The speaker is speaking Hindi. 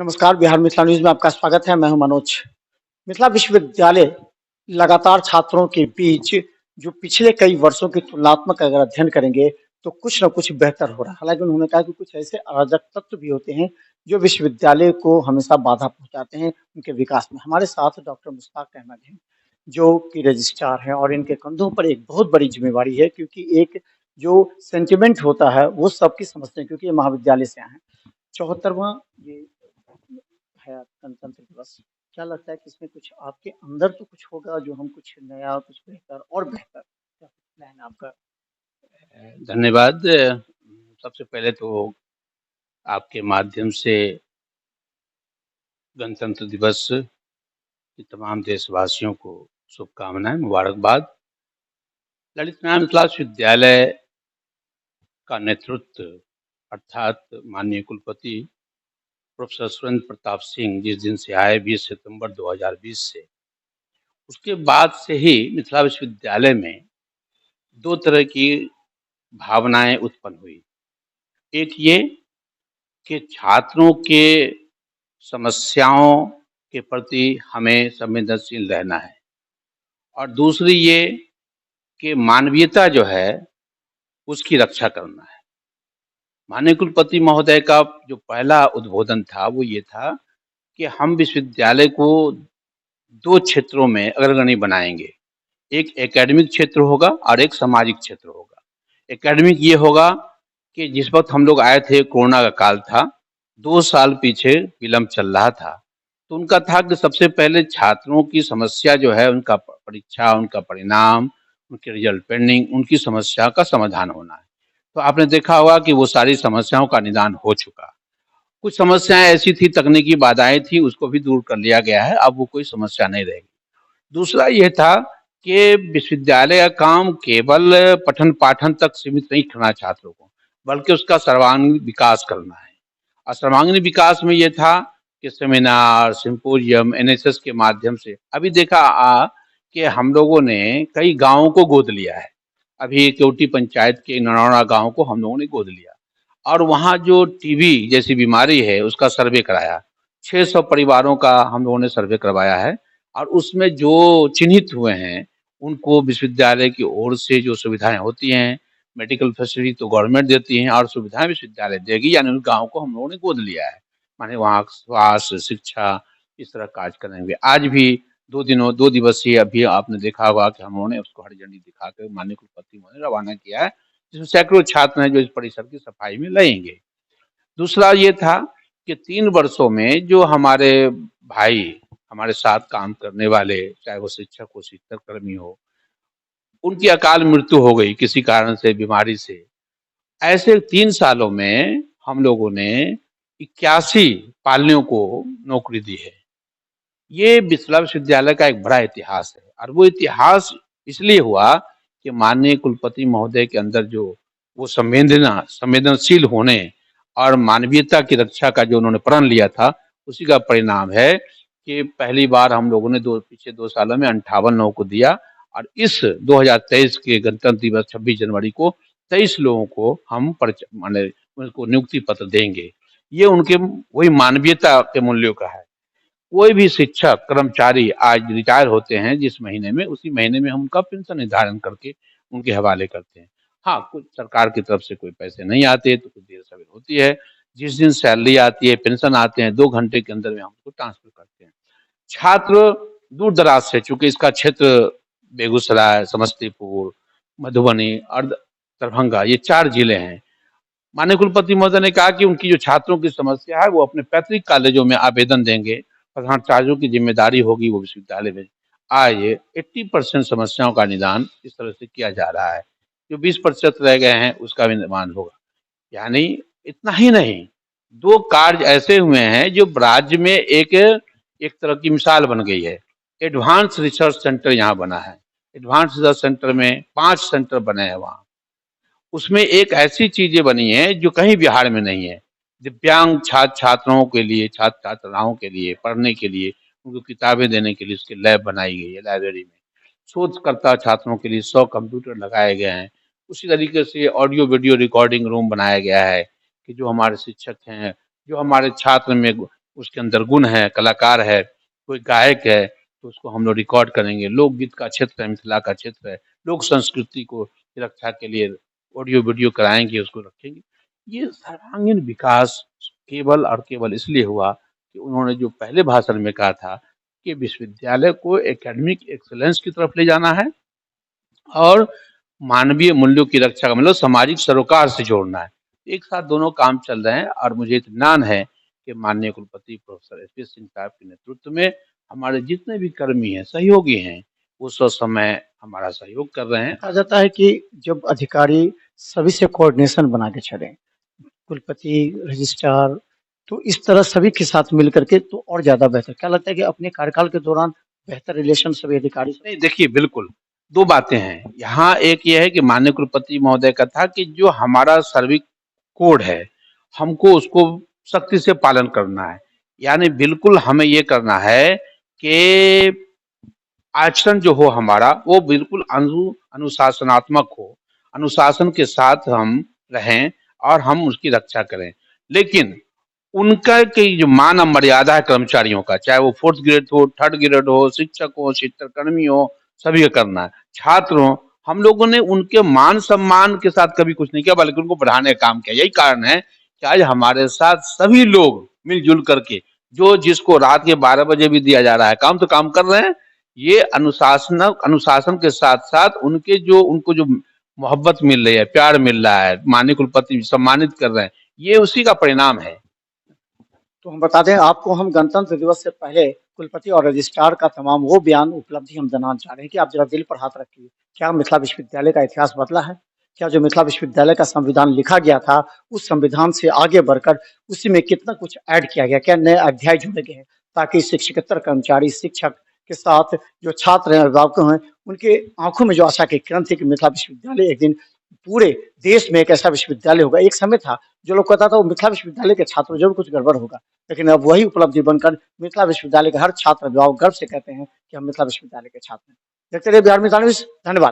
नमस्कार, बिहार मिथिला न्यूज़ में आपका स्वागत है। मैं हूं मनोज। मिथिला विश्वविद्यालय लगातार छात्रों के बीच जो पिछले कई वर्षों की तुलनात्मक अगर अध्ययन करेंगे, तो कुछ न कुछ बेहतर हो रहा है। हालाँकि उन्होंने कहा कि कुछ ऐसे अराजक तत्व भी होते हैं, जो विश्वविद्यालय को हमेशा बाधा पहुँचाते हैं उनके विकास में। हमारे साथ डॉक्टर मुश्ताक अहमद हैं, जो कि रजिस्ट्रार हैं और इनके कंधों पर एक बहुत बड़ी ज़िम्मेवारी है, क्योंकि एक जो सेंटिमेंट होता है, वो सबकी समझते हैं, क्योंकि ये महाविद्यालय से आए हैं। 74वां ये है गणतंत्र दिवस। क्या लगता है कि इसमें कुछ आपके अंदर तो कुछ होगा जो हम कुछ नया, कुछ बेहतर और बेहतर, क्या प्लान है आपका? धन्यवाद। सबसे पहले तो आपके माध्यम से गणतंत्र दिवस की तमाम देशवासियों को शुभकामनाएं, मुबारकबाद। ललित नारायण मिथिला विश्वविद्यालय का नेतृत्व अर्थात माननीय कुलपति प्रोफेसर सुरेंद्र प्रताप सिंह जिस दिन से आए 20 सितंबर 2020 से, उसके बाद से ही मिथिला विश्वविद्यालय में दो तरह की भावनाएं उत्पन्न हुई। एक ये कि छात्रों के समस्याओं के प्रति हमें संवेदनशील रहना है, और दूसरी ये कि मानवीयता जो है उसकी रक्षा करना है। माननीय कुलपति महोदय का जो पहला उद्बोधन था वो ये था कि हम विश्वविद्यालय को दो क्षेत्रों में अग्रगणी बनाएंगे। एक एकेडमिक क्षेत्र होगा और एक सामाजिक क्षेत्र होगा। एकेडमिक ये होगा कि जिस वक्त हम लोग आए थे, कोरोना का काल था, 2 साल पीछे विलंब चल रहा था, तो उनका था कि सबसे पहले छात्रों की समस्या जो है, उनका परीक्षा, उनका परिणाम, उनके रिजल्ट पेंडिंग, उनकी समस्या का समाधान होना है। तो आपने देखा होगा कि वो सारी समस्याओं का निदान हो चुका। कुछ समस्याएं ऐसी थी, तकनीकी बाधाएं थी, उसको भी दूर कर लिया गया है, अब वो कोई समस्या नहीं रहेगी। दूसरा यह था कि विश्वविद्यालय का काम केवल पठन पाठन तक सीमित नहीं करना छात्रों को, बल्कि उसका सर्वांगीण विकास करना है। और सर्वांगीण विकास में यह था कि सेमिनार, सिंपोजियम, एनएसएस के माध्यम से अभी देखा कि हम लोगों ने कई गांवों को गोद लिया है। अभी केवटी पंचायत के नरौना गांव को हम लोगों ने गोद लिया, और वहाँ जो टीबी जैसी बीमारी है उसका सर्वे कराया। 600 परिवारों का हम लोगों ने सर्वे करवाया है, और उसमें जो चिन्हित हुए हैं उनको विश्वविद्यालय की ओर से जो सुविधाएं होती हैं, मेडिकल फैसिलिटी तो गवर्नमेंट देती है और सुविधाएं विश्वविद्यालय देगी, यानी उन गाँव को हम लोगों ने गोद लिया है। माने वहाँ स्वास्थ्य, शिक्षा, इस तरह कार्य करेंगे। आज भी 2 दिवसीय अभी आपने देखा होगा कि हम लोगों ने उसको हरी झंडी दिखाकर माननीय कुलपति महोदय ने रवाना किया है, जिसमें सैकड़ों छात्र हैं जो इस परिसर की सफाई में लगेंगे। दूसरा ये था कि 3 वर्षों में जो हमारे भाई हमारे साथ काम करने वाले, चाहे वो शिक्षक हो, शिक्षक कर्मी हो, उनकी अकाल मृत्यु हो गई किसी कारण से, बीमारी से। ऐसे 3 सालों में हम लोगों ने 81 पालनियों को नौकरी दी है। ये मिथिला विश्वविद्यालय का एक बड़ा इतिहास है, और वो इतिहास इसलिए हुआ कि माननीय कुलपति महोदय के अंदर जो वो संवेदनशील होने और मानवीयता की रक्षा का जो उन्होंने प्रण लिया था, उसी का परिणाम है कि पहली बार हम लोगों ने पिछले 2 सालों में 58 लोगों को दिया, और इस 2023 के गणतंत्र दिवस 26 जनवरी को 23 लोगों को हम माने उनको नियुक्ति पत्र देंगे। ये उनके वही मानवीयता के मूल्यों का है। कोई भी शिक्षक कर्मचारी आज रिटायर होते हैं जिस महीने में, उसी महीने में हम उनका पेंशन निर्धारण करके उनके हवाले करते हैं। हाँ, कुछ सरकार की तरफ से कोई पैसे नहीं आते तो कुछ देर सवेर होती है। जिस दिन सैलरी आती है, पेंशन आते हैं, 2 घंटे के अंदर में हम उसको ट्रांसफर करते हैं। छात्र दूर दराज से, चूंकि इसका क्षेत्र बेगूसराय, समस्तीपुर, मधुबनी और दरभंगा, ये 4 जिले हैं। माननीय कुलपति महोदय ने कहा कि उनकी जो छात्रों की समस्या है वो अपने पैतृक कॉलेजों में आवेदन देंगे, प्रधानाचार्यों की जिम्मेदारी होगी वो विश्वविद्यालय में आए। 80% समस्याओं का निदान इस तरह से किया जा रहा है। जो 20% रह गए हैं उसका भी निर्माण होगा। यानी इतना ही नहीं, 2 कार्य ऐसे हुए हैं जो राज्य में एक एक तरह की मिसाल बन गई है। एडवांस रिसर्च सेंटर यहाँ बना है। एडवांस रिसर्च सेंटर में 5 सेंटर बने हैं वहाँ। उसमें एक ऐसी चीजें बनी है जो कहीं बिहार में नहीं है। दिव्यांग छात्र छात्राओं के लिए, छात्र छात्राओं के लिए पढ़ने के लिए, उनको किताबें देने के लिए उसकी लैब बनाई गई है लाइब्रेरी में। शोधकर्ता छात्रों के लिए 100 कंप्यूटर लगाए गए हैं। उसी तरीके से ऑडियो वीडियो रिकॉर्डिंग रूम बनाया गया है कि जो हमारे शिक्षक हैं, जो हमारे छात्र में उसके अंदर गुण है, कलाकार है, कोई गायक है, तो उसको हम लोग रिकॉर्ड करेंगे। लोकगीत का क्षेत्र है, मिथिला का क्षेत्र है, लोक संस्कृति को रक्षा के लिए ऑडियो वीडियो कराएंगे, उसको रखेंगे। ये सर्वांगीण विकास केवल और केवल इसलिए हुआ कि उन्होंने जो पहले भाषण में कहा था कि विश्वविद्यालय को एकेडमिक एक्सेलेंस की तरफ ले जाना है और मानवीय मूल्यों की रक्षा का मतलब सामाजिक सरोकार से जोड़ना है। एक साथ दोनों काम चल रहे हैं और मुझे इत्मीनान है कि माननीय कुलपति प्रोफेसर एसपी सिंह साहब के नेतृत्व में हमारे जितने भी कर्मी हैं, सहयोगी हैं, वो सब समय हमारा सहयोग कर रहे हैं। कहा जाता है कि जब अधिकारी सभी से कोऑर्डिनेशन बना के चले, कुलपति, रजिस्ट्रार, तो इस तरह सभी के साथ मिल करके तो और ज़्यादा बेहतर। क्या लगता है कि अपने कार्यकाल के दौरान बेहतर रिलेशन सभी अधिकारी से? नहीं, देखिए बिल्कुल, 2 बातें हैं। यहाँ एक ये है कि माननीय कुलपति महोदय का था कि जो हमारा सर्विस कोड है, हमको उसको सख्ती से पालन करना है। यानी बिल्कुल हमें ये करना है कि आचरण जो हो हमारा वो बिल्कुल अनुशासनात्मक हो। अनुशासन के साथ हम रहें और हम उसकी रक्षा करें। लेकिन उनका की जो मान और मर्यादा है कर्मचारियों का, चाहे वो 4th ग्रेड हो, 3rd ग्रेड हो, शिक्षक हो, शिक्षाकर्मी हो, सभी का करना है। छात्र हो, हम लोगों ने उनके मान-सम्मान के साथ कभी कुछ नहीं किया बल्कि उनको बढ़ाने का काम किया। यही कारण है कि आज हमारे साथ सभी लोग मिल-जुल करके जो जिसको रात के 12 बजे भी दिया जा रहा है काम, तो काम कर रहे हैं। ये अनुशासन के साथ-साथ उनको जो मोहब्बत मिल रही है, प्यार मिल रहा है, माननीय कुलपति सम्मानित कर रहे हैं, ये उसी का परिणाम है। तो हम बता दें आपको हम गणतंत्र दिवस से पहले कुलपति और रजिस्ट्रार का तमाम वो बयान उपलब्धि हम जनाना चाह रहे हैं कि आप ज़रा दिल पर हाथ रखिए। क्या मिथिला विश्वविद्यालय का इतिहास बदला है? क्या जो मिथिला विश्वविद्यालय का संविधान लिखा गया था, उस संविधान से आगे बढ़कर उसी में कितना कुछ ऐड किया गया? क्या नए अध्याय जुड़े गए हैं? ताकि शिक्षकेत्तर कर्मचारी, शिक्षक के साथ जो छात्र हैं, अभिभावक हैं, उनके आँखों में जो आशा की किरण थी कि मिथिला विश्वविद्यालय एक दिन पूरे देश में एक ऐसा विश्वविद्यालय होगा। एक समय था, जो लोग कहता था वो मिथिला विश्वविद्यालय के छात्रों ज़रूर कुछ गड़बड़ होगा। लेकिन अब वही उपलब्धि बनकर मिथिला विश्वविद्यालय के हर छात्र अभिभावक गर्व से कहते हैं कि हम मिथिला विश्वविद्यालय के छात्र हैं। देखते रहिए बिहार मितान न्यूज़। धन्यवाद।